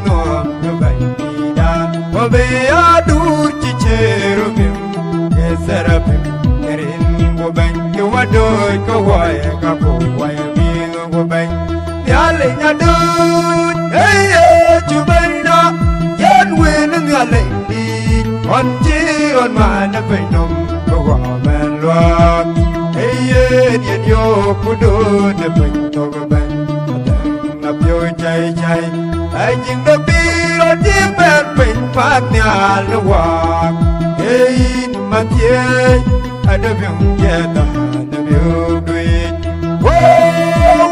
nom no bandida obe adu chichero bim kesarapim kerin go ban yo wado ko wae ka ko wae bi go ban yale nya du hey chubanda yan wen ngale di on chi on ma na pe nom ko wa man lo hey yen yo ku do na pe to go ban na pyo chai chai ai jing do bi ro ji ben pe pa nya lo wa hey ma tie ai do byung ye ta na byu dwi wo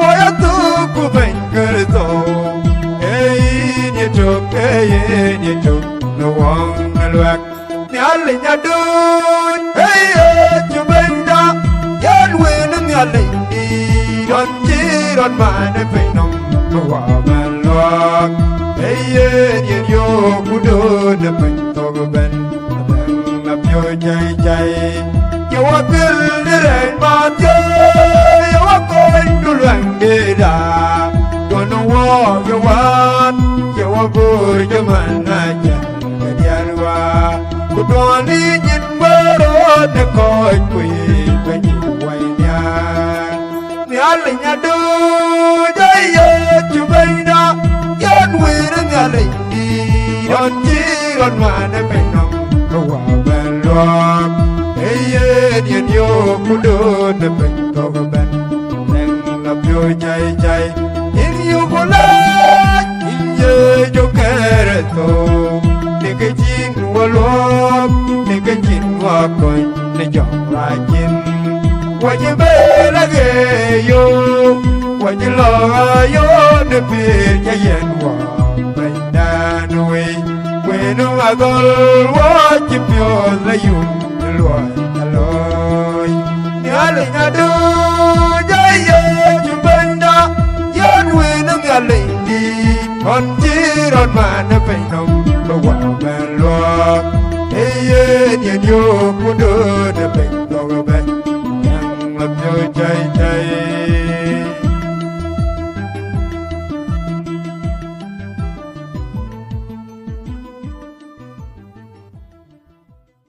wa ya tu ku ben ke zo hey ni to hey ni to no wang na luak nya le nya du hey chu ben da yan we na nya le di don chi don ma na pe nong ko wa ma luak hey ni yo ku do na pe to go ben na pyo chai chai yo wa kul de re ma che yo wa ko du luang de da don no wo yo wa bu yo ma na ja ya wa ku do ni nyin ba ro de ko kui pe ni wai nya nya le nya do ja ye chu bai da yan we na nya le di don chi don ma na pe nong ko wa ba lo hey ye ni yo ku do de pe ko ba ban nang la pyo chai chai in yo ko la yo quiero to de que chin wa lo de que chin wa con de yo ra chin wa ye be la ge yo wa ye lo yo de pe ya yen wa bai da no we no a go wa chi pyo la yu lo alo ya le na do ya ye chu ban da yan we no ga le di on chi ron ma na pe nom lo wa ma lo hey ye ni yo ku do de pe